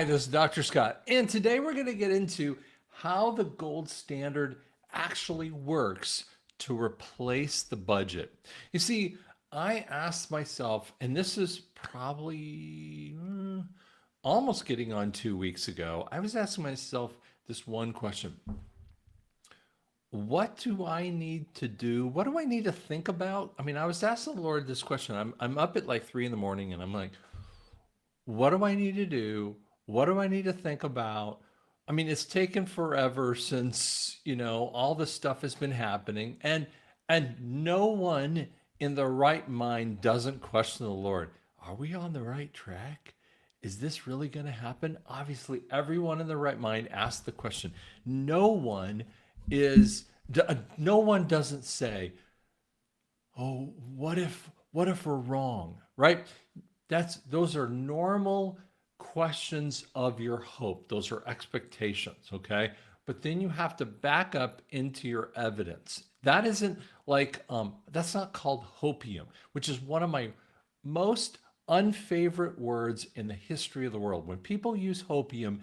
Hi, this is Dr. Scott, and today we're going to get into how the gold standard actually works to replace the budget. You see, I asked myself, and this is probably almost getting on 2 weeks ago, I was asking myself this one question. What do I need to do? What do I need to think about? I mean, I was asking the Lord this question. I'm up at like 3 in the morning and I'm like, what do I need to do? What do I need to think about? I mean, it's taken forever since, all this stuff has been happening and no one in the right mind doesn't question the Lord. Are we on the right track? Is this really going to happen? Obviously, everyone in the right mind asks the question. Is no one doesn't say, "Oh, what if we're wrong?" Right? Those are normal questions of your hope. Those are expectations, okay? But then you have to back up into your evidence. That isn't like that's not called hopium, which is one of my most unfavorite words in the history of the world. When people use hopium,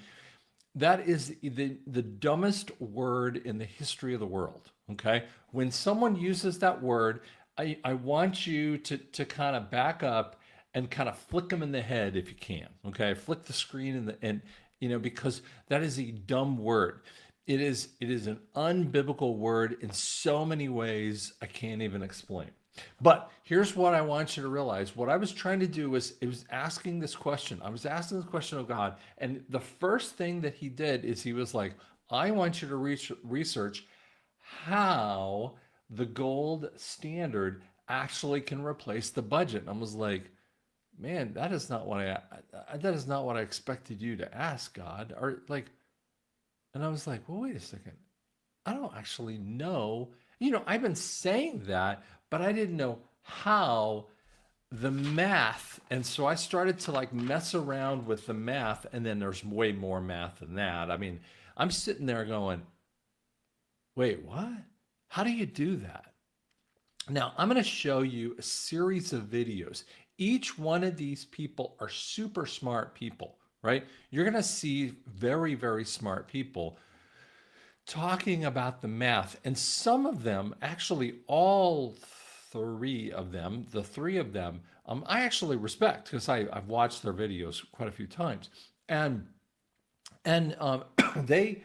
that is the dumbest word in the history of the world. Okay. When someone uses that word, I want you to kind of back up and kind of flick them in the head if you can. Okay. Flick the screen because that is a dumb word. It is an unbiblical word in so many ways I can't even explain. But here's what I want you to realize. What I was trying to do was it was asking this question. I was asking this question of God. And the first thing that he did is he was like, I want you to research how the gold standard actually can replace the budget. And I was like, man, that is not what I expected you to ask, God. And I was like, well, wait a second. I don't actually know. I've been saying that, but I didn't know how the math. And so I started to mess around with the math. And then there's way more math than that. I mean, I'm sitting there going, wait, what? How do you do that? Now, I'm going to show you a series of videos. Each one of these people are super smart people, right? You're going to see very, very smart people talking about the math. And some of them, actually all three of them, I actually respect because I've watched their videos quite a few times. And they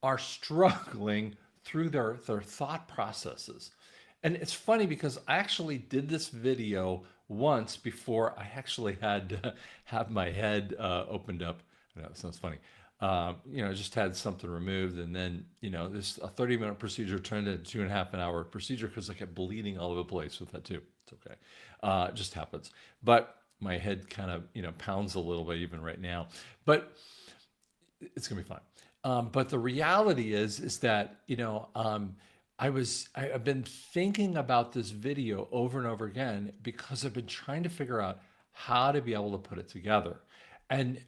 are struggling through their thought processes. And it's funny because I actually did this video once before I actually had to have my head opened up. I know it sounds funny. Just had something removed, and then this a 30-minute procedure turned into a 2.5-hour procedure because I kept bleeding all over the place with that too. It's okay, it just happens. But my head kind of pounds a little bit even right now, but it's gonna be fine. But the reality is that I've been thinking about this video over and over again because I've been trying to figure out how to be able to put it together, and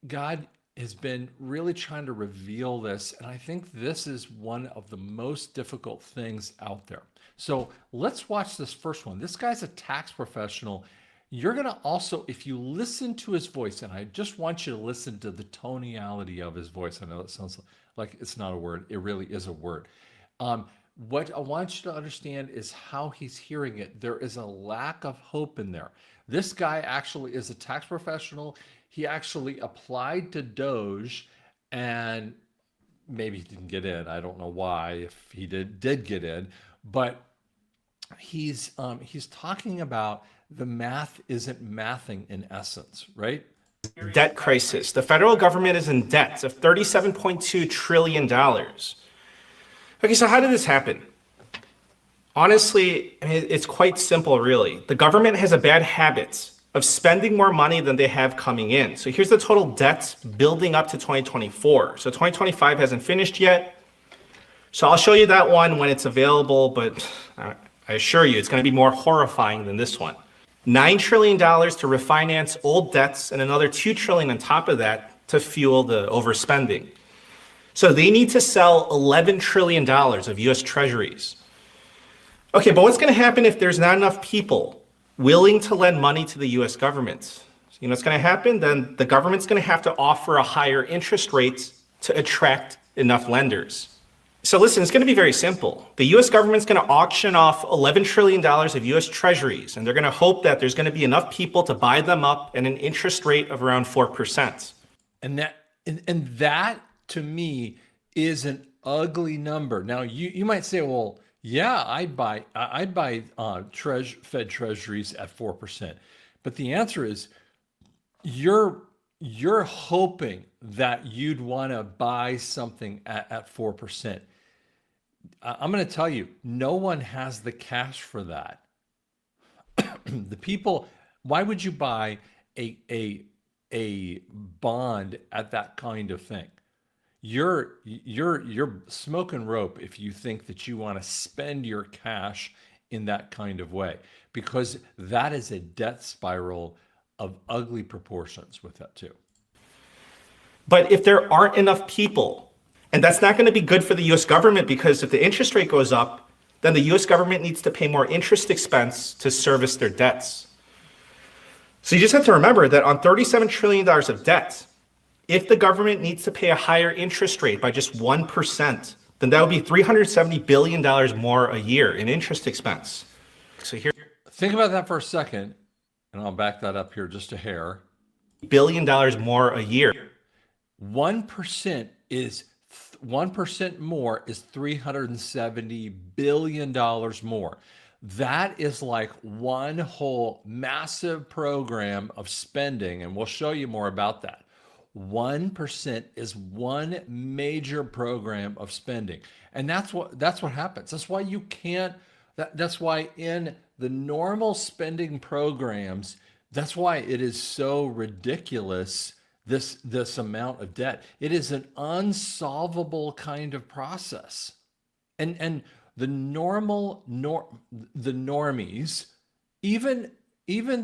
God has been really trying to reveal this, and I think this is one of the most difficult things out there. So let's watch this first one. This guy's a tax professional. You're going to also, if you listen to his voice, and I just want you to listen to the tonality of his voice. I know it sounds like it's not a word. It really is a word. What I want you to understand is how he's hearing it. There is a lack of hope in there. This guy actually is a tax professional. He actually applied to DOGE and maybe he didn't get in. I don't know why, if he did get in, but he's talking about the math isn't mathing in essence, right? Debt crisis. The federal government is in debt of $37.2 trillion. Okay, so how did this happen? Honestly, it's quite simple, really. The government has a bad habit of spending more money than they have coming in. So here's the total debts building up to 2024. So 2025 hasn't finished yet. So I'll show you that one when it's available, but I assure you it's going to be more horrifying than this one. $9 trillion to refinance old debts and another $2 trillion on top of that to fuel the overspending. So they need to sell $11 trillion of US treasuries. Okay, but what's going to happen if there's not enough people willing to lend money to the US government? You know what's going to happen? Then the government's going to have to offer a higher interest rate to attract enough lenders. So listen, it's going to be very simple. The US government's going to auction off $11 trillion of US treasuries, and they're going to hope that there's going to be enough people to buy them up at an interest rate of around 4%. And that to me is an ugly number. Now you might say, well, yeah, I'd buy Fed treasuries at 4%. But the answer is you're hoping that you'd want to buy something at 4%. I'm going to tell you, no one has the cash for that. The people, why would you buy a bond at that kind of thing? You're smoking rope if you think that you want to spend your cash in that kind of way, because that is a debt spiral of ugly proportions with that too. But if there aren't enough people, and that's not going to be good for the US government, because if the interest rate goes up, then the US government needs to pay more interest expense to service their debts. So you just have to remember that on $37 trillion of debt, if the government needs to pay a higher interest rate by just 1%, then that would be $370 billion more a year in interest expense. So here, think about that for a second, and I'll back that up here just a hair. $1 billion more a year. 1% is 1% more is $370 billion more. That is like one whole massive program of spending, and we'll show you more about that. 1% is one major program of spending, and that's what happens. That's why you can't. That's why in the normal spending programs, that's why it is so ridiculous. This amount of debt. It is an unsolvable kind of process, and the normies, even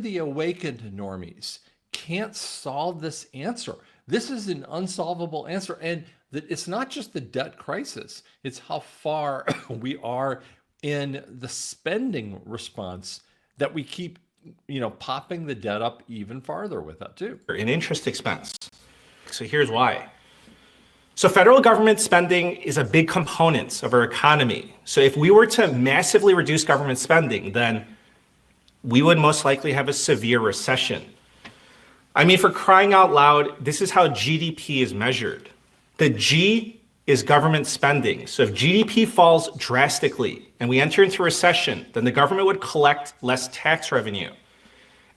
the awakened normies, can't solve this answer. This is an unsolvable answer, and it's not just the debt crisis, it's how far we are in the spending response that we keep popping the debt up even farther with that too. In interest expense. So here's why. So federal government spending is a big component of our economy. So if we were to massively reduce government spending, then we would most likely have a severe recession. I mean, for crying out loud, this is how GDP is measured. The G is government spending. So if GDP falls drastically and we enter into recession, then the government would collect less tax revenue.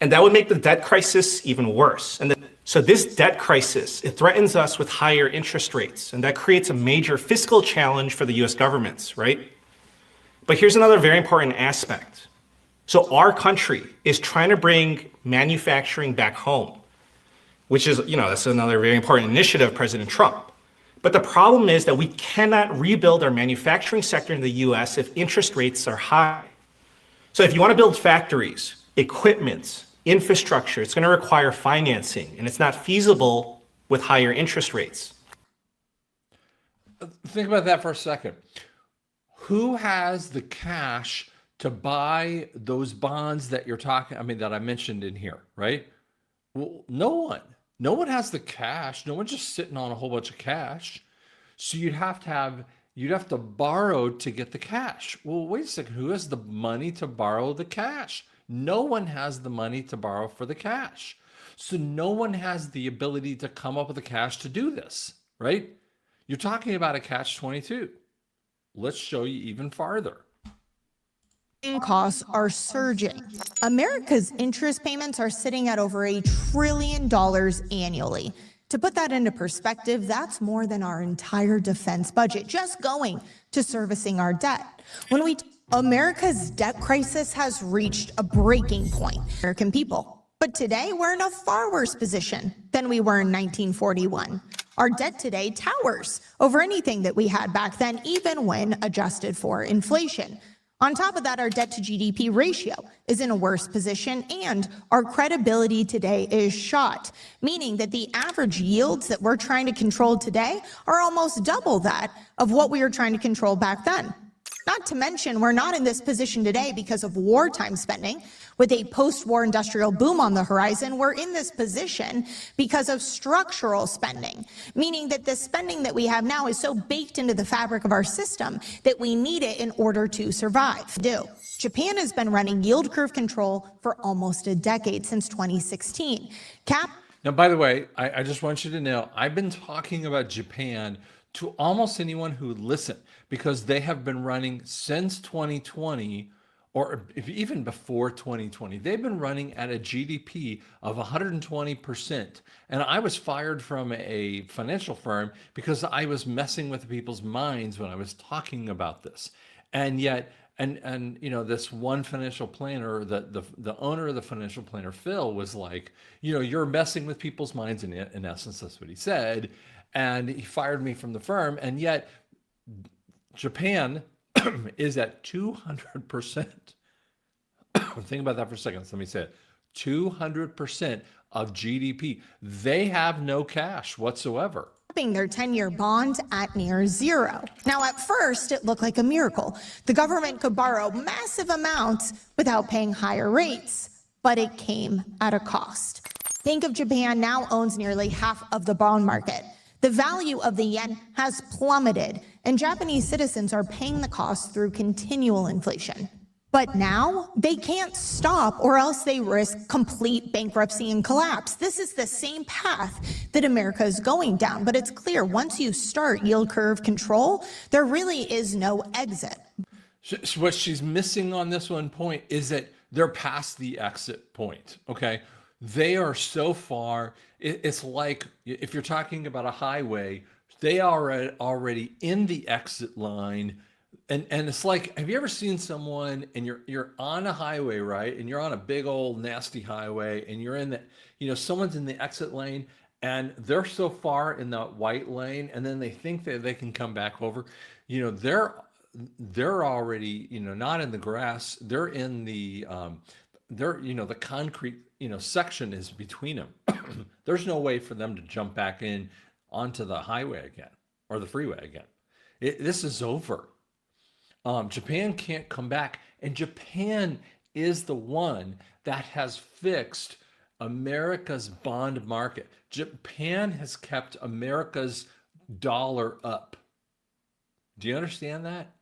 And that would make the debt crisis even worse. So this debt crisis, it threatens us with higher interest rates, and that creates a major fiscal challenge for the US governments, right? But here's another very important aspect. So our country is trying to bring manufacturing back home, which is, that's another very important initiative of President Trump. But the problem is that we cannot rebuild our manufacturing sector in the US if interest rates are high. So if you want to build factories, equipment, infrastructure, it's going to require financing, and it's not feasible with higher interest rates. Think about that for a second. Who has the cash to buy those bonds that that I mentioned in here, right? Well, no one. No one has the cash. No one's just sitting on a whole bunch of cash. So you'd have to borrow to get the cash. Well, wait a second. Who has the money to borrow the cash? No one has the money to borrow for the cash. So no one has the ability to come up with the cash to do this, right? You're talking about a catch-22. Let's show you even farther. Costs are surging. America's interest payments are sitting at over $1 trillion annually. To put that into perspective, that's more than our entire defense budget just going to servicing our debt. America's debt crisis has reached a breaking point. American people. But today we're in a far worse position than we were in 1941. Our debt today towers over anything that we had back then, even when adjusted for inflation. On top of that, our debt to GDP ratio is in a worse position, and our credibility today is shot, meaning that the average yields that we're trying to control today are almost double that of what we were trying to control back then. Not to mention, we're not in this position today because of wartime spending. With a post-war industrial boom on the horizon, we're in this position because of structural spending, meaning that the spending that we have now is so baked into the fabric of our system that we need it in order to survive. Japan has been running yield curve control for almost a decade, since 2016. Now, by the way, I just want you to know, I've been talking about Japan to almost anyone who would listen, because they have been running since 2020, or even before 2020. They've been running at a GDP of 120%. And I was fired from a financial firm because I was messing with people's minds when I was talking about this. And yet, and you know, this one financial planner, the owner of the financial planner, Phil, was like, you know, you're messing with people's minds. In essence, that's what he said. And he fired me from the firm. And yet Japan is at 200%. Think about that for a second. Let me say it. 200% of GDP. They have no cash whatsoever. Their 10-year bond at near zero. Now, at first, it looked like a miracle. The government could borrow massive amounts without paying higher rates, but it came at a cost. Bank of Japan now owns nearly half of the bond market. The value of the yen has plummeted, and Japanese citizens are paying the cost through continual inflation. But now they can't stop, or else they risk complete bankruptcy and collapse. This is the same path that America is going down, but it's clear once you start yield curve control, there really is no exit. So what she's missing on this one point is that they're past the exit point, okay? They are so far, it's like if you're talking about a highway, they are already in the exit line. And it's like, have you ever seen someone and you're on a highway, right? And you're on a big old nasty highway and you're in the, you know, someone's in the exit lane and they're so far in that white lane and then they think that they can come back over. You know, they're already, you know, not in the grass. They're in the, you know, the concrete, you know, section is between them. There's no way for them to jump back in onto the highway again or the freeway again. This is over. Japan can't come back, and Japan is the one that has fixed America's bond market. Japan has kept America's dollar up. Do you understand that?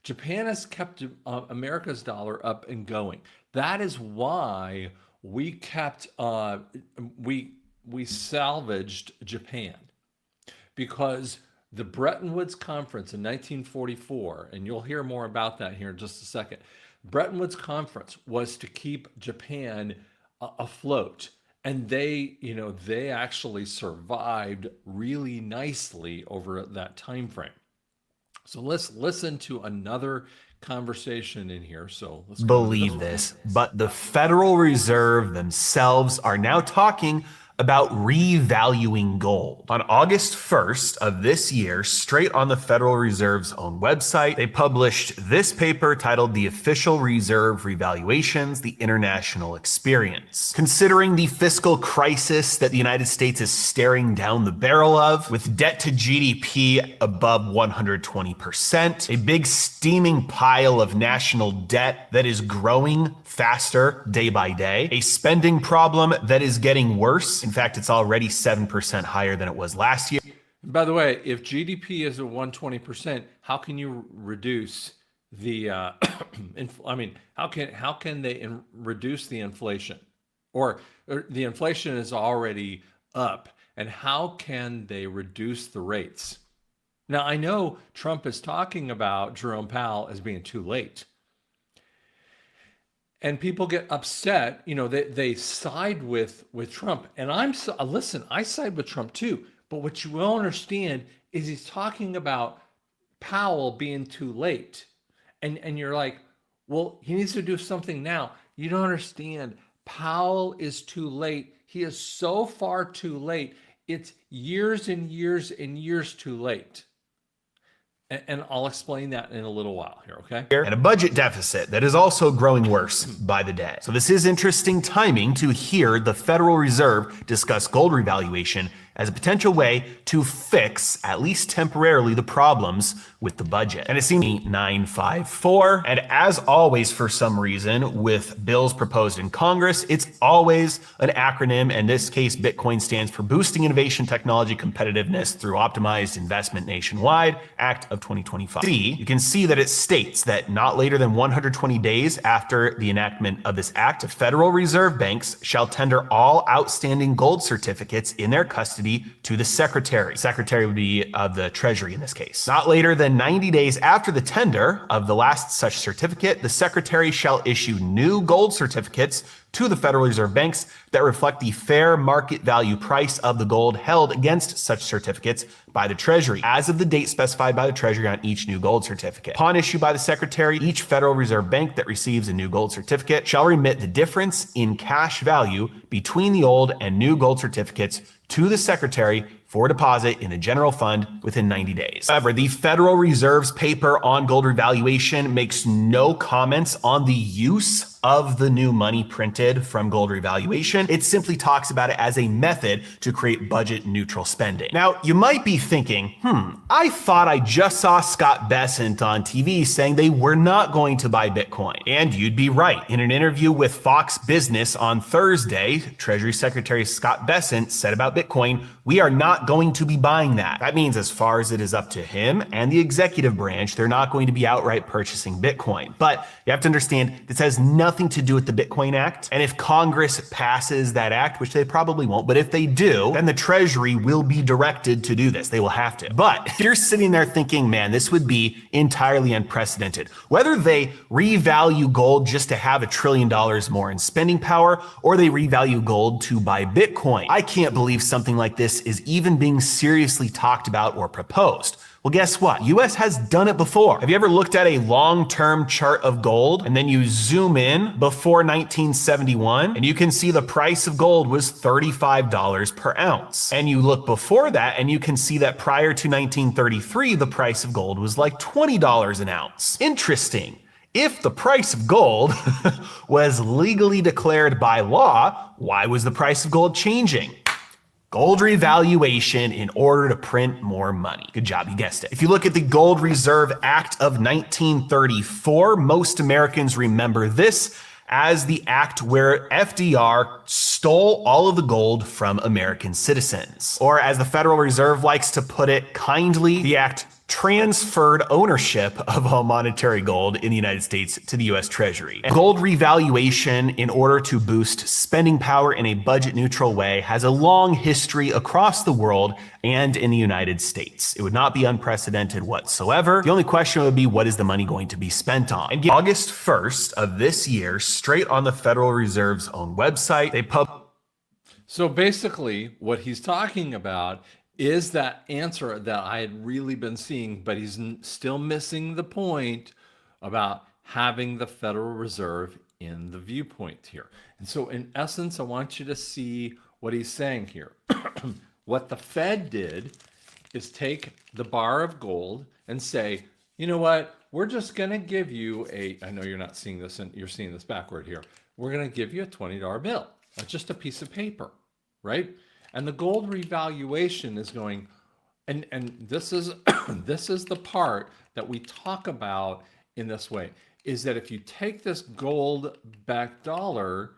Japan has kept America's dollar up and going. That is why we kept, we salvaged Japan, because the Bretton Woods Conference in 1944, and you'll hear more about that here in just a second. Bretton Woods Conference was to keep Japan afloat, and they, you know, they actually survived really nicely over that time frame. So let's listen to another conversation in here. So let's believe this, but the Federal Reserve themselves are now talking about revaluing gold. On August 1st of this year, straight on the Federal Reserve's own website, they published this paper titled The Official Reserve Revaluations, the International Experience. Considering the fiscal crisis that the United States is staring down the barrel of, with debt to GDP above 120%, a big steaming pile of national debt that is growing faster day by day, a spending problem that is getting worse. In fact, it's already 7% higher than it was last year. By the way, if GDP is at 120%, how can you reduce the, I mean, how can they reduce the inflation? Or the inflation is already up, and how can they reduce the rates? Now, I know Trump is talking about Jerome Powell as being too late. And people get upset, you know, they side with Trump. And listen, I side with Trump too. But what you will understand is he's talking about Powell being too late. And you're like, well, he needs to do something now. You don't understand. Powell is too late. He is so far too late. It's years and years and years too late. And I'll explain that in a little while here, okay? And a budget deficit that is also growing worse by the day. So this is interesting timing to hear the Federal Reserve discuss gold revaluation as a potential way to fix, at least temporarily, the problems with the budget. And it seems 954. And as always, for some reason, with bills proposed in Congress, it's always an acronym. In this case, Bitcoin stands for Boosting Innovation Technology Competitiveness Through Optimized Investment Nationwide, Act of 2025. You can see that it states that not later than 120 days after the enactment of this act, Federal Reserve banks shall tender all outstanding gold certificates in their custody to the Secretary. Secretary would be of the Treasury in this case. Not later than 90 days after the tender of the last such certificate, the Secretary shall issue new gold certificates to the Federal Reserve banks that reflect the fair market value price of the gold held against such certificates by the Treasury, as of the date specified by the Treasury on each new gold certificate. Upon issue by the Secretary, each Federal Reserve bank that receives a new gold certificate shall remit the difference in cash value between the old and new gold certificates to the Secretary for deposit in the general fund within 90 days. However, the Federal Reserve's paper on gold revaluation makes no comments on the use of the new money printed from gold revaluation. It simply talks about it as a method to create budget neutral spending. Now, you might be thinking, I thought I just saw Scott Bessent on TV saying they were not going to buy Bitcoin. And you'd be right. In an interview with Fox Business on Thursday, Treasury Secretary Scott Bessent said about Bitcoin, "We are not going to be buying that." That means as far as it is up to him and the executive branch, they're not going to be outright purchasing Bitcoin. But you have to understand, this has nothing to do with the Bitcoin Act. And if Congress passes that act, which they probably won't, but if they do, then the Treasury will be directed to do this. They will have to. But if you're sitting there thinking, man, this would be entirely unprecedented, whether they revalue gold just to have $1 trillion more in spending power, or they revalue gold to buy Bitcoin, I can't believe something like this is even being seriously talked about or proposed. Well, guess what? US has done it before. Have you ever looked at a long-term chart of gold and then you zoom in before 1971 and you can see the price of gold was $35 per ounce. And you look before that and you can see that prior to 1933, the price of gold was like $20 an ounce. Interesting. If the price of gold was legally declared by law, why was the price of gold changing? Gold revaluation in order to print more money. Good job, you guessed it. If you look at the Gold Reserve Act of 1934, most Americans remember this as the act where FDR stole all of the gold from American citizens. Or as the Federal Reserve likes to put it kindly, the act transferred ownership of all monetary gold in the United States to the US Treasury. And gold revaluation, in order to boost spending power in a budget neutral way, has a long history across the world and in the United States. It would not be unprecedented whatsoever. The only question would be, what is the money going to be spent on? And August 1st of this year, straight on the Federal Reserve's own website, they So basically, what he's talking about is that answer that I had really been seeing, but he's still missing the point about having the Federal Reserve in the viewpoint here. And so in essence, I want you to see what he's saying here. What the Fed did is take the bar of gold and say, you know what, we're just going to give you I know you're not seeing this and you're seeing this backward here. We're going to give you a $20 bill. That's just a piece of paper, right? And the gold revaluation is going, and this is this is the part that we talk about in this way, is that if you take this gold backed dollar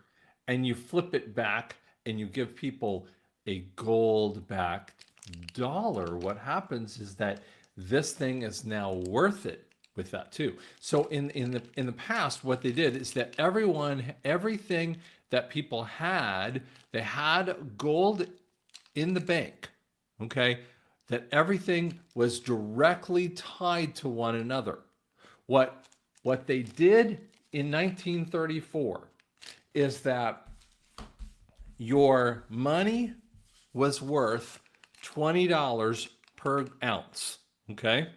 and you flip it back and you give people a gold backed dollar, what happens is that this thing is now worth it with that too. So in the past, what they did is that everything that people had, they had gold in the bank, okay, that everything was directly tied to one another. What they did in 1934 is that your money was worth $20 per ounce, okay?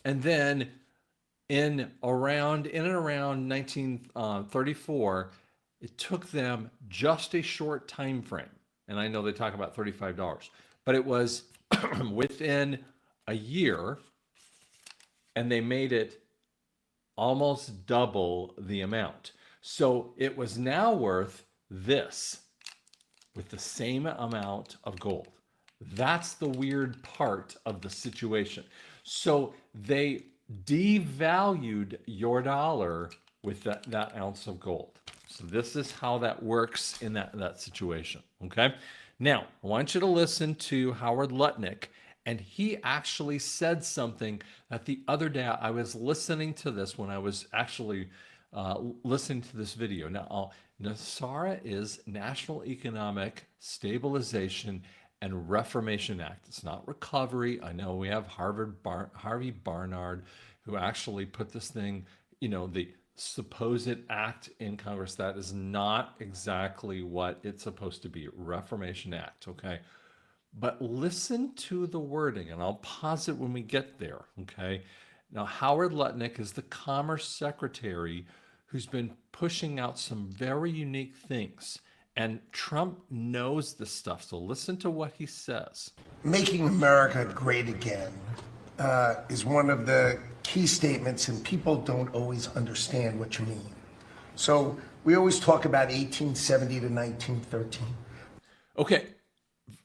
And then in and around 1934, it took them just a short time frame. And I know they talk about $35, but it was within a year, and they made it almost double the amount. So it was now worth this with the same amount of gold. That's the weird part of the situation. So they devalued your dollar with that ounce of gold. So this is how that works in that situation. Okay. Now, I want you to listen to Howard Lutnick, and he actually said something that the other day I was listening to this when I was actually listening to this video. Now, NASARA is National Economic Stabilization and Reformation Act. It's not recovery. I know we have Harvey Barnard, who actually put this thing, the supposed act in Congress. That is not exactly what it's supposed to be. Reformation Act, okay? But listen to the wording, and I'll pause it when we get there, okay? Now, Howard Lutnick is the Commerce Secretary who's been pushing out some very unique things. And Trump knows this stuff, so listen to what he says. Making America great again is one of the key statements, and people don't always understand what you mean. So we always talk about 1870 to 1913. Okay,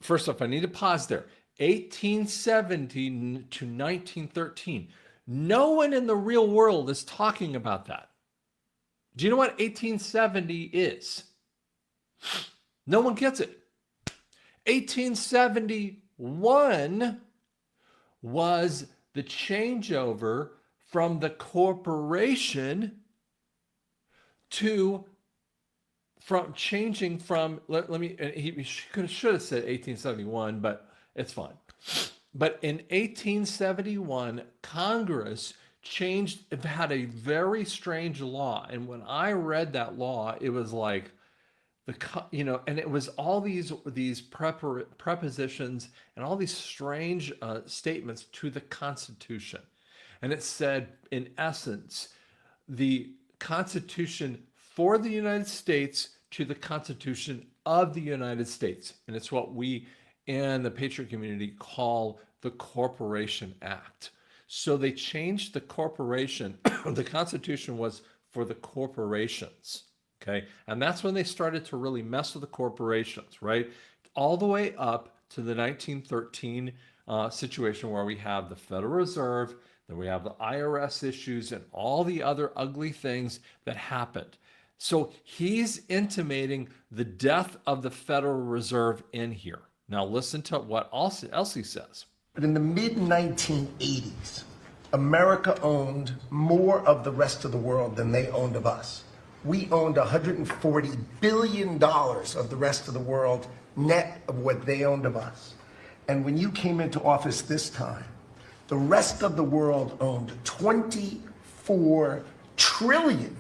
first off, I need to pause there. 1870 to 1913. No one in the real world is talking about that. Do you know what 1870 is? No one gets it. 1871 was the changeover from the corporation to changing from he should have said 1871, but it's fine. But in 1871, Congress had a very strange law, and when I read that law, it was like and it was all these prepositions and all these strange statements to the Constitution. And it said, in essence, the Constitution for the United States to the Constitution of the United States. And it's what we in the Patriot community call the Corporation Act. So they changed the corporation. The Constitution was for the corporations. Okay. And that's when they started to really mess with the corporations, right? All the way up to the 1913 situation where we have the Federal Reserve, then we have the IRS issues and all the other ugly things that happened. So he's intimating the death of the Federal Reserve in here. Now listen to what else he says. But in the mid-1980s, America owned more of the rest of the world than they owned of us. We owned $140 billion of the rest of the world, net of what they owned of us. And when you came into office this time, the rest of the world owned $24 trillion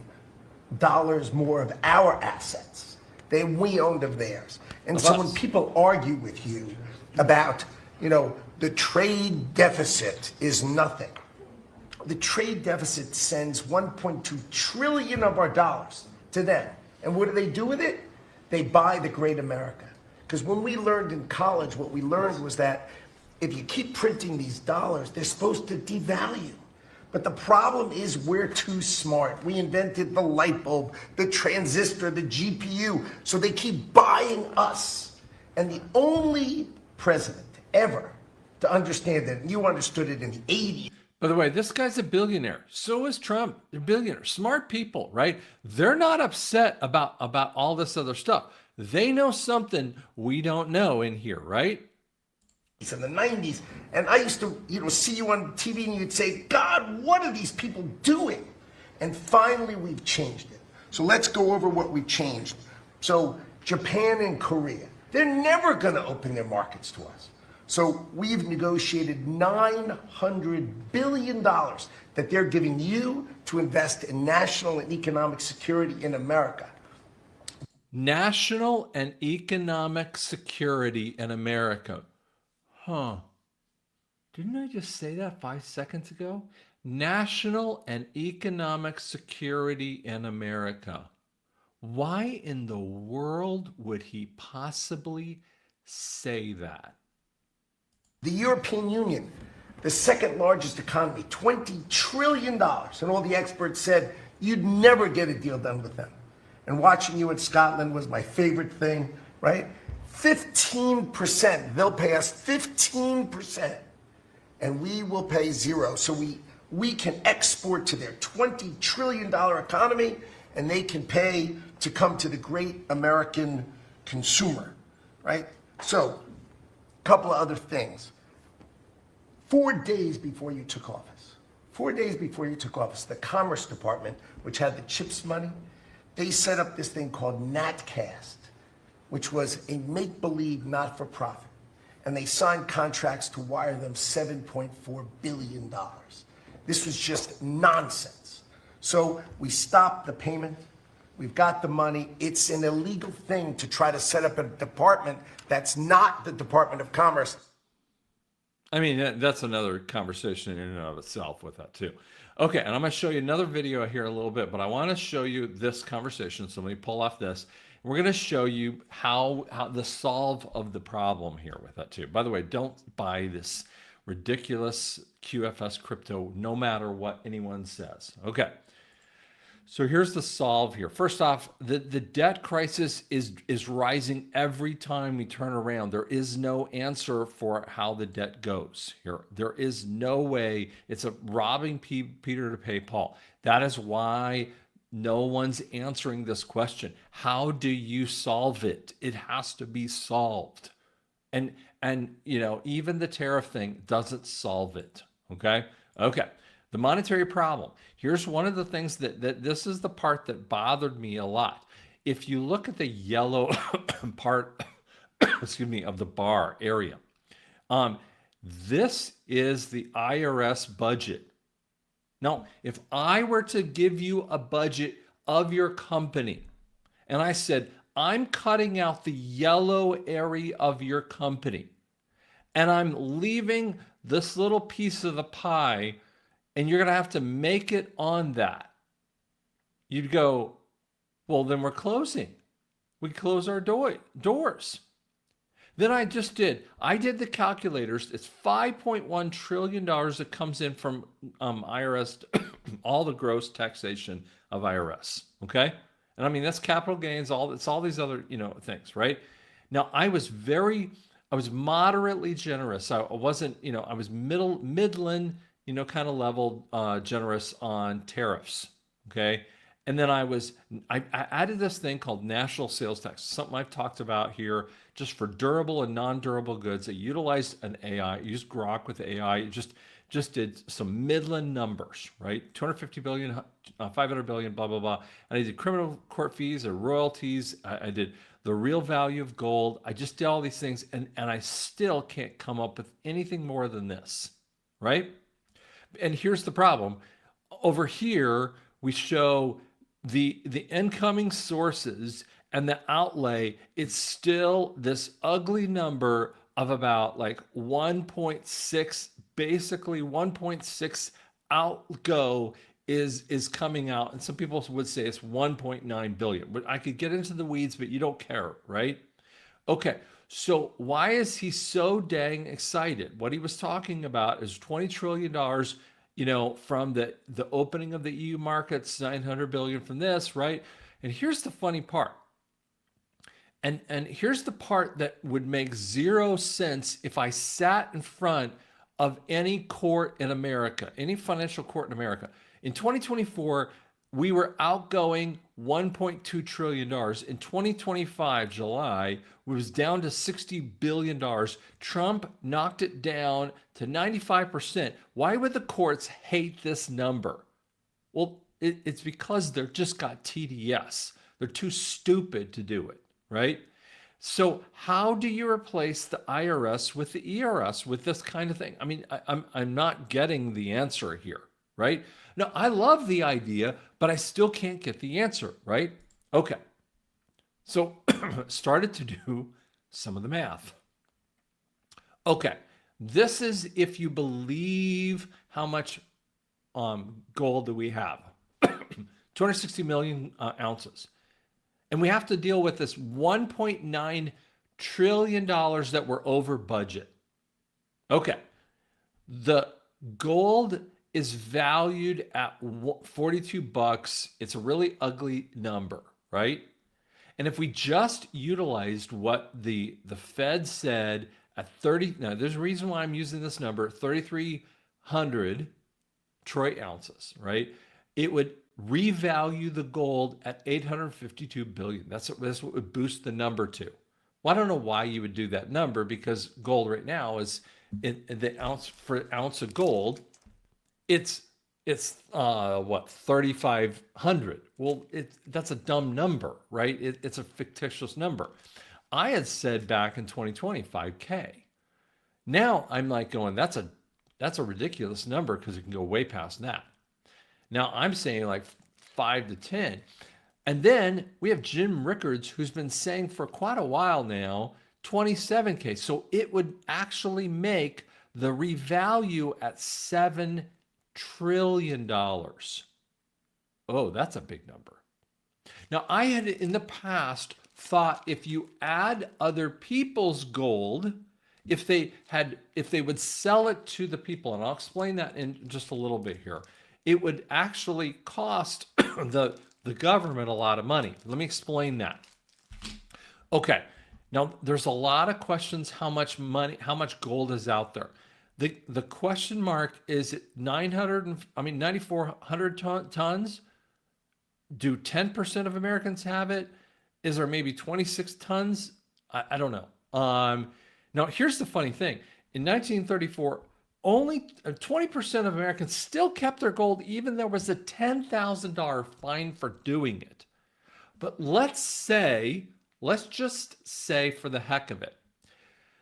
more of our assets than we owned of theirs. And so when people argue with you about, the trade deficit is nothing. The trade deficit sends 1.2 trillion of our dollars to them. And what do they do with it? They buy the great America. Because when we learned in college, what we learned was that if you keep printing these dollars, they're supposed to devalue. But the problem is we're too smart. We invented the light bulb, the transistor, the GPU. So they keep buying us. And the only president ever to understand that, and you understood it in the 80s, by the way, this guy's a billionaire. So is Trump. They're billionaires, smart people, right? They're not upset about all this other stuff. They know something we don't know in here, right? in the 90s, and I used to, see you on TV and you'd say, God, what are these people doing? And finally, we've changed it. So let's go over what we changed. So Japan and Korea, they're never going to open their markets to us. So we've negotiated $900 billion that they're giving you to invest in national and economic security in America. National and economic security in America. Huh. Didn't I just say that 5 seconds ago? National and economic security in America. Why in the world would he possibly say that? The European Union, the second largest economy, $20 trillion. And all the experts said you'd never get a deal done with them. And watching you in Scotland was my favorite thing, right? 15%. They'll pay us 15%, and we will pay zero. So we can export to their $20 trillion economy, and they can pay to come to the great American consumer, right? So, a couple of other things. 4 days before you took office, the Commerce Department, which had the CHIPS money, they set up this thing called NatCast, which was a make-believe not-for-profit. And they signed contracts to wire them $7.4 billion. This was just nonsense. So we stopped the payment. We've got the money. It's an illegal thing to try to set up a department that's not the Department of Commerce. I mean, that's another conversation in and of itself with that too. Okay, and I'm going to show you another video here in a little bit, but I want to show you this conversation. So let me pull off this. We're going to show you how the solve of the problem here with that too. By the way, don't buy this ridiculous QFS crypto, no matter what anyone says. Okay. So here's the solve here. First off, the debt crisis is rising every time we turn around. There is no answer for how the debt goes here. There is no way. It's a robbing Peter to pay Paul. That is why no one's answering this question. How do you solve it? It has to be solved. And you know, even the tariff thing doesn't solve it. Okay? Okay. The monetary problem. Here's one of the things that this is the part that bothered me a lot. If you look at the yellow part, excuse me, of the bar area, this is the IRS budget. Now, if I were to give you a budget of your company, and I said, I'm cutting out the yellow area of your company, and I'm leaving this little piece of the pie, and you're going to have to make it on that. You'd go, well, then we're closing. We close our doors. Then I did the calculators. It's $5.1 trillion that comes in from IRS, all the gross taxation of IRS, okay? And I mean, that's capital gains, it's all these other, things, right? Now, I was moderately generous. I wasn't, I was midland, kind of level generous on tariffs, okay? And then I added this thing called national sales tax, something I've talked about here, just for durable and non-durable goods. I utilized an AI, used Grok with AI, just did some midland numbers, right? 250 billion, 500 billion, blah, blah, blah. And I did criminal court fees or royalties. I did the real value of gold. I just did all these things, and I still can't come up with anything more than this, right? And here's the problem. Over here, we show the incoming sources and the outlay. It's still this ugly number of about like 1.6, basically 1.6 outgo is coming out. And some people would say it's 1.9 billion. But I could get into the weeds, but you don't care, right? Okay. So why is he so dang excited? What he was talking about is $20 trillion, from the opening of the EU markets, 900 billion from this, right? And here's the funny part. And here's the part that would make zero sense if I sat in front of any court in America, any financial court in America. In 2024, we were outgoing $1.2 trillion. In 2025, July, we was down to $60 billion. Trump knocked it down to 95%. Why would the courts hate this number? Well, it's because they're just got TDS. They're too stupid to do it, right? So how do you replace the IRS with the ERS with this kind of thing? I mean, I'm not getting the answer here, right? Now, I love the idea, but I still can't get the answer, right? Okay. So started to do some of the math. Okay. This is if you believe how much gold do we have. 260 million ounces. And we have to deal with this $1.9 trillion that we're over budget. Okay. The gold is valued at $42. It's a really ugly number, right? And if we just utilized what the Fed said at 30, now there's a reason why I'm using this number, 3,300 troy ounces, right? It would revalue the gold at 852 billion. That's what would boost the number to. Well, I don't know why you would do that number, because gold right now is in the ounce for ounce of gold, it's what, 3,500. Well, that's a dumb number, right? It's a fictitious number. I had said back in 2020 5K. Now I'm like going, that's a ridiculous number, because it can go way past that. Now I'm saying like 5 to 10. And then we have Jim Rickards, who's been saying for quite a while now 27K. So it would actually make the revalue at $7 trillion. Oh, that's a big number. Now, I had in the past thought if you add other people's gold, if they would sell it to the people, and I'll explain that in just a little bit here, it would actually cost the government a lot of money. Let me explain that. Okay. Now, there's a lot of questions how much gold is out there. The question mark is 9,400 tons. Do 10% of Americans have it? Is there maybe 26 tons? I don't know. Now, here's the funny thing. In 1934, only 20% of Americans still kept their gold, even there was a $10,000 fine for doing it. But let's just say for the heck of it,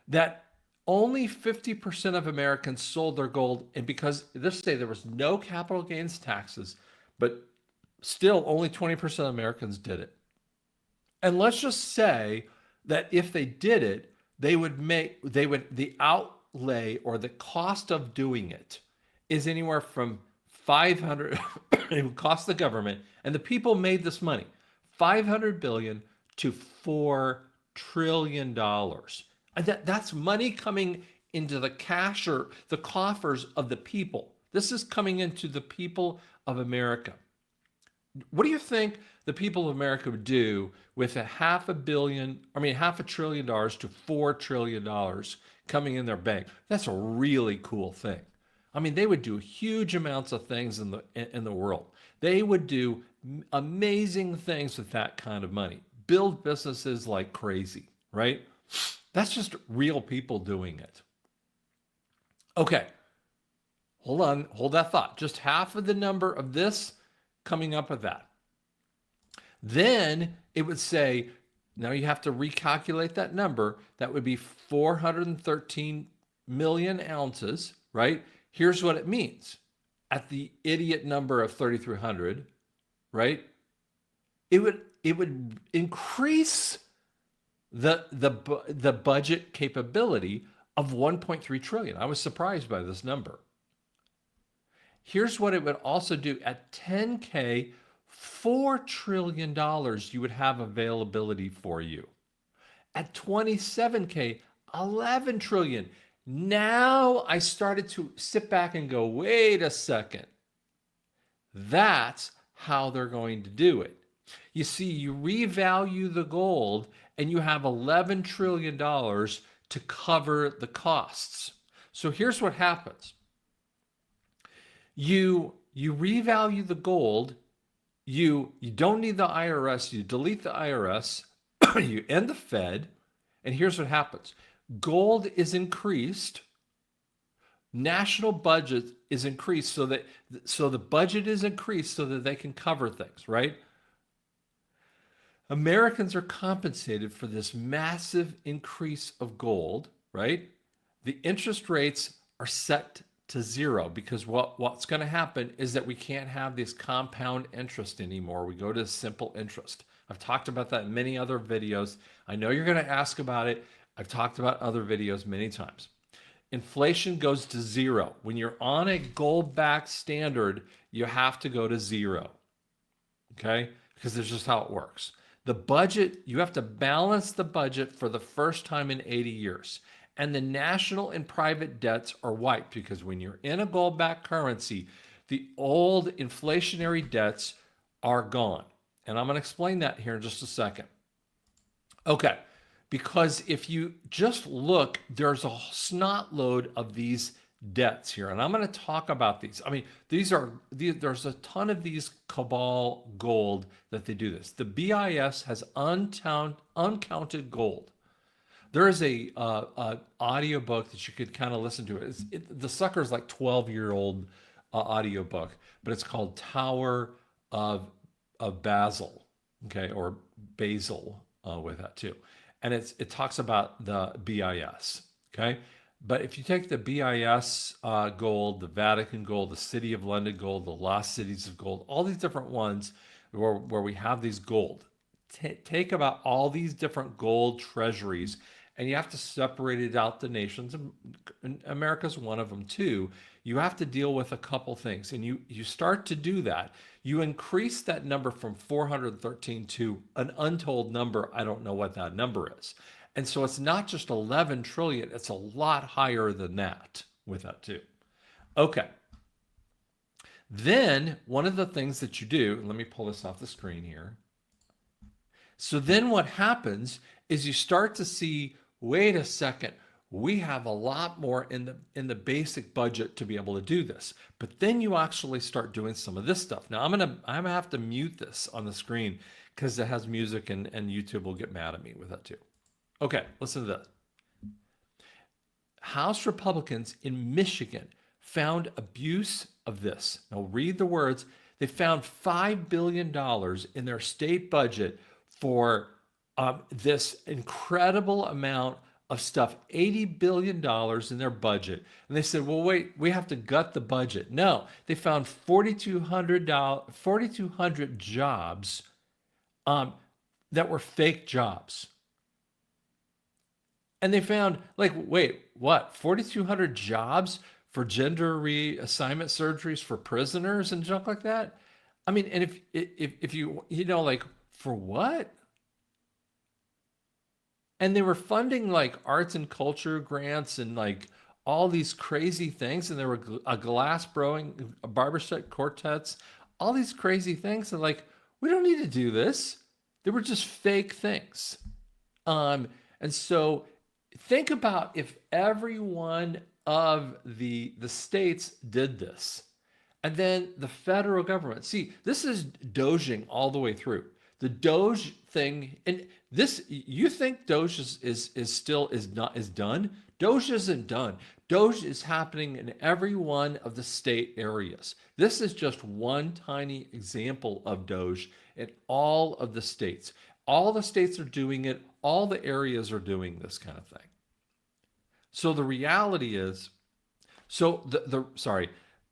that only 50% of Americans sold their gold, and because let's say there was no capital gains taxes, but still only 20% of Americans did it. And let's just say that if they did it, the outlay or the cost of doing it is anywhere from 500, it would cost the government, and the people made this money, 500 billion to $4 trillion. And that's money coming into the cash or the coffers of the people. This is coming into the people of America. What do you think the people of America would do with $500 billion to $4 trillion coming in their bank? That's a really cool thing. I mean, they would do huge amounts of things in the world. They would do amazing things with that kind of money. Build businesses like crazy, right? That's just real people doing it. Okay. Hold on. Hold that thought. Just half of the number of this coming up with that. Then it would say, now you have to recalculate that number. That would be 413 million ounces, right? Here's what it means. At the idiot number of 3,300, right? It would increase the budget capability of 1.3 trillion. I was surprised by this number. Here's what it would also do at 10K, $4 trillion you would have availability for you. At 27K, 11 trillion. Now I started to sit back and go, wait a second. That's how they're going to do it. You see, you revalue the gold and you have $11 trillion to cover the costs. So here's what happens. You revalue the gold, you don't need the IRS, you delete the IRS, you end the Fed, and here's what happens. Gold is increased, national budget is increased so the budget is increased so that they can cover things, right? Americans are compensated for this massive increase of gold, right? The interest rates are set to zero because what's going to happen is that we can't have this compound interest anymore. We go to simple interest. I've talked about that in many other videos. I know you're going to ask about it. I've talked about other videos many times. Inflation goes to zero. When you're on a gold-backed standard, you have to go to zero, okay? Because that's just how it works. The budget, you have to balance the budget for the first time in 80 years. And the national and private debts are wiped because when you're in a gold-backed currency, the old inflationary debts are gone. And I'm going to explain that here in just a second. Okay. Because if you just look, there's a snot load of these debts here. And I'm going to talk about these. I mean, there's a ton of these cabal gold that they do this. The BIS has uncounted gold. There is a audio book that you could kind of listen to. The sucker's like 12-year-old audio book, but it's called Tower of Basil, okay, or Basil with that too, and it talks about the BIS, okay. But if you take the BIS gold, the Vatican gold, the City of London gold, the Lost Cities of Gold, all these different ones where we have these gold, take about all these different gold treasuries, and you have to separate it out the nations. And America's one of them too. You have to deal with a couple things, and you start to do that. You increase that number from 413 to an untold number. I don't know what that number is. And so it's not just 11 trillion, it's a lot higher than that with that too. Okay. Then one of the things that you do, and let me pull this off the screen here. So then what happens is you start to see, wait a second, we have a lot more in the basic budget to be able to do this. But then you actually start doing some of this stuff. Now I'm gonna have to mute this on the screen because it has music and YouTube will get mad at me with that too. Okay, listen to this. House Republicans in Michigan found abuse of this. Now read the words. They found $5 billion in their state budget for this incredible amount of stuff, $80 billion in their budget. And they said, well, wait, we have to gut the budget. No, they found 4,200 jobs that were fake jobs. And they found, like, wait, what? 4,200 jobs for gender reassignment surgeries for prisoners and junk like that? I mean, and if you know, like, for what? And they were funding like arts and culture grants and like all these crazy things. And there were a glass blowing, a barbershop quartets, all these crazy things. And like, we don't need to do this. They were just fake things. And so think about if every one of the states did this. And then the federal government, see, this is doging all the way through. The Doge thing, and this, you think Doge is done? Doge isn't done. Doge is happening in every one of the state areas. This is just one tiny example of Doge in all of the states. All the states are doing it. All the areas are doing this kind of thing. So the reality is, so sorry,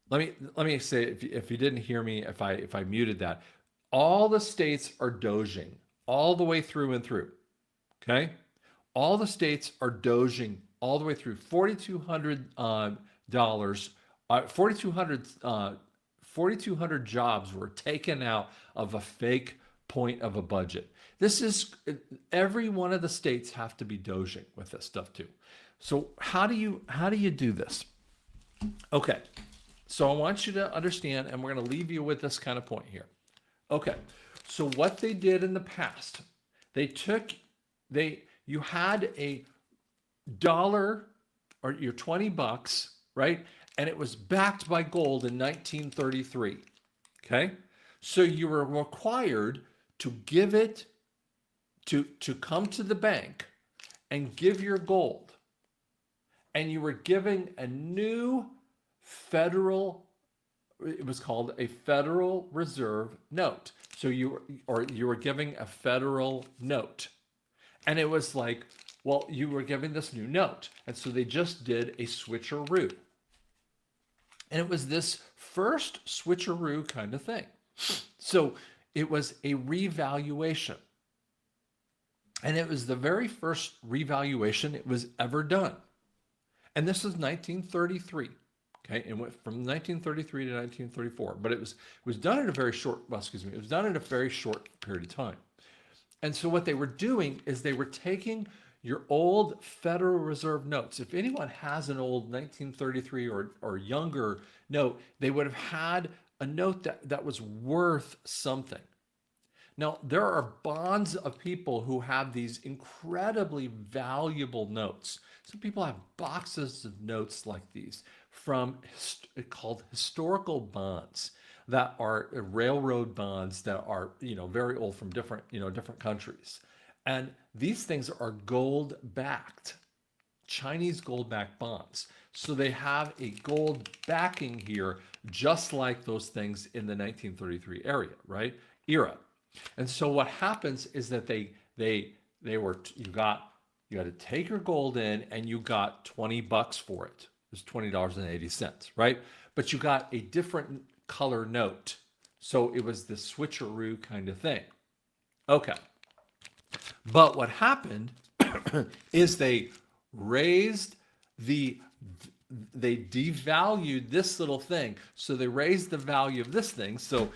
let me say, if you didn't hear me, if I muted that, all the states are doging all the way through and through. Okay, all the states are doging all the way through. $4,200 jobs were taken out of a fake point of a budget. This is, every one of the states have to be doging with this stuff too. So how do you do this? Okay, so I want you to understand, and we're going to leave you with this kind of point here. Okay, so what they did in the past, you had a dollar or your $20, right? And it was backed by gold in 1933. Okay, so you were required to give it to come to the bank and give your gold, and you were giving a new federal, it was called a Federal Reserve note. So you were giving a federal note, and it was like, well, you were giving this new note, and so they just did a switcheroo, and it was this first switcheroo kind of thing. So it was a revaluation, and it was the very first revaluation it was ever done, and this is 1933. Okay, it went from 1933 to 1934, but it was done in a very short, well, excuse me, it was done in a very short period of time. And so what they were doing is they were taking your old Federal Reserve notes. If anyone has an old 1933 or younger note, they would have had a note that was worth something. Now, there are bonds of people who have these incredibly valuable notes. Some people have boxes of notes like these from called historical bonds that are railroad bonds that are, very old from different countries. And these things are gold backed, Chinese gold backed bonds. So they have a gold backing here, just like those things in the 1933 era. And so what happens is that you got to take your gold in and you got $20 for it. It was $20.80, right? But you got a different color note. So it was the switcheroo kind of thing. Okay. But what happened is they devalued this little thing. So they raised the value of this thing. So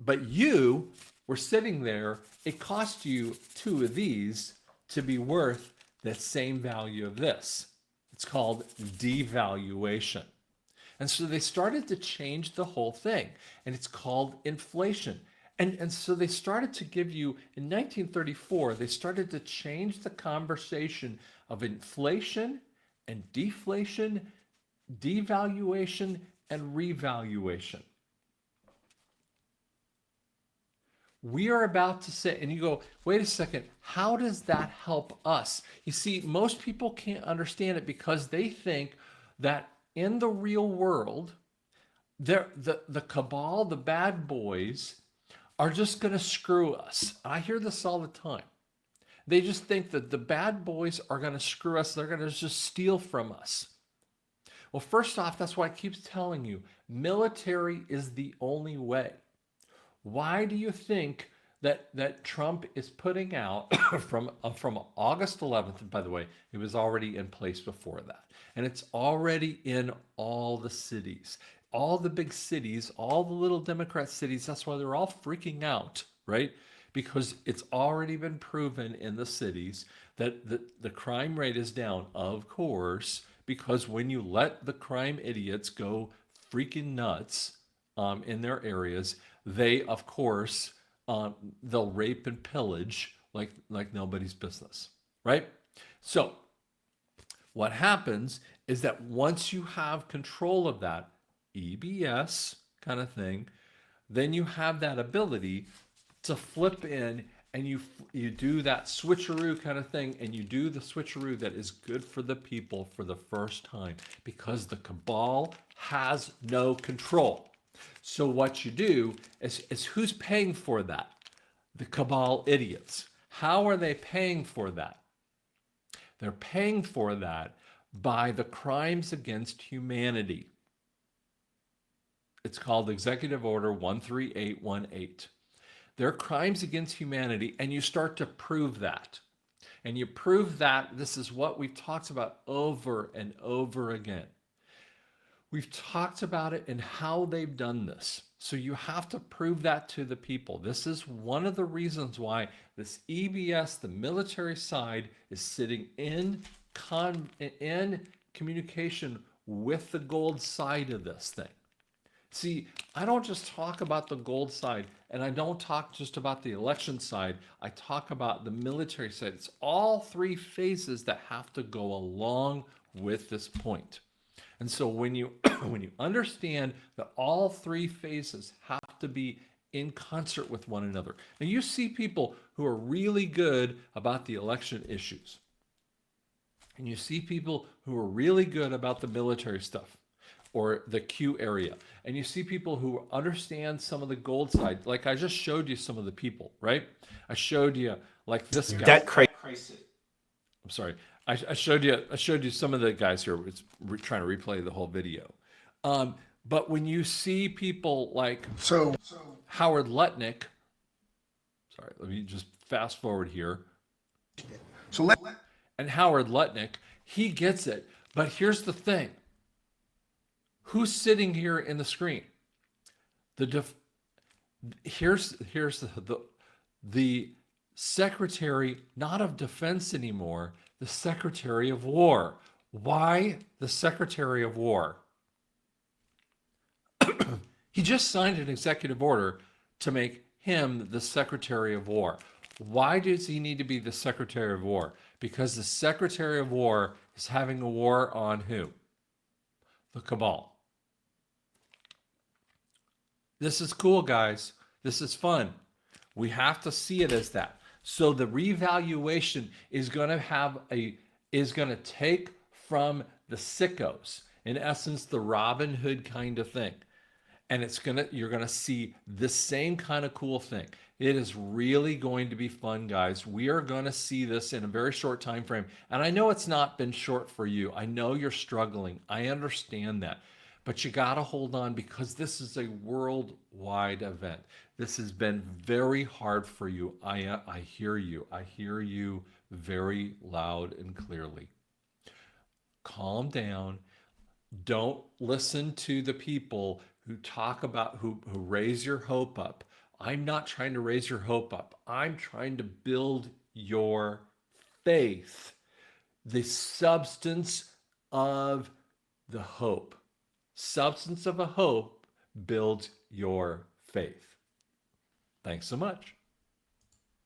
but you were sitting there. It cost you 2 of these to be worth the same value of this. It's called devaluation. And so they started to change the whole thing, and it's called inflation. And so they started to give you, in 1934, they started to change the conversation of inflation and deflation, devaluation, and revaluation. We are about to say, and you go, wait a second, how does that help us? You see, most people can't understand it because they think that in the real world, the cabal, the bad boys, are just going to screw us. I hear this all the time. They just think that the bad boys are going to screw us. They're going to just steal from us. Well, first off, that's why I keep telling you, military is the only way. Why do you think that Trump is putting out from August 11th? And by the way, it was already in place before that. And it's already in all the cities, all the big cities, all the little Democrat cities. That's why they're all freaking out, right? Because it's already been proven in the cities that the crime rate is down, of course, because when you let the crime idiots go freaking nuts in their areas, they, of course, they'll rape and pillage like nobody's business, right? So what happens is that once you have control of that EBS kind of thing, then you have that ability to flip in and you do that switcheroo kind of thing, and you do the switcheroo that is good for the people for the first time, because the cabal has no control. So what you do is who's paying for that? The cabal idiots. How are they paying for that? They're paying for that by the crimes against humanity. It's called Executive Order 13818. They're crimes against humanity, and you start to prove that. And you prove that. This is what we've talked about over and over again. We've talked about it and how they've done this. So you have to prove that to the people. This is one of the reasons why this EBS, the military side, is sitting in communication with the gold side of this thing. See, I don't just talk about the gold side, and I don't talk just about the election side. I talk about the military side. It's all 3 phases that have to go along with this point. And so when you understand that all 3 phases have to be in concert with one another. Now you see people who are really good about the election issues. And you see people who are really good about the military stuff or the Q area. And you see people who understand some of the gold side. Like I just showed you some of the people, right? I showed you like this guy. Debt crisis. I'm sorry. I showed you some of the guys here. It's trying to replay the whole video. But when you see people like Howard Lutnick, sorry, let me just fast forward here. And Howard Lutnick, he gets it. But here's the thing. Who's sitting here in the screen? Here's the Secretary, not of Defense anymore, the Secretary of War. Why the Secretary of War? He just signed an executive order to make him the Secretary of War. Why does he need to be the Secretary of War? Because the Secretary of War is having a war on who? The cabal. This is cool, guys. This is fun. We have to see it as that. So the revaluation is going to take from the sickos, in essence, the Robin Hood kind of thing. And you're going to see the same kind of cool thing. It is really going to be fun, guys. We are going to see this in a very short time frame. And I know it's not been short for you. I know you're struggling. I understand that. But you got to hold on, because this is a worldwide event. This has been very hard for you. I hear you. I hear you very loud and clearly. Calm down. Don't listen to the people who talk about, who raise your hope up. I'm not trying to raise your hope up. I'm trying to build your faith, the substance of the hope. Substance of a hope builds your faith. Thanks so much.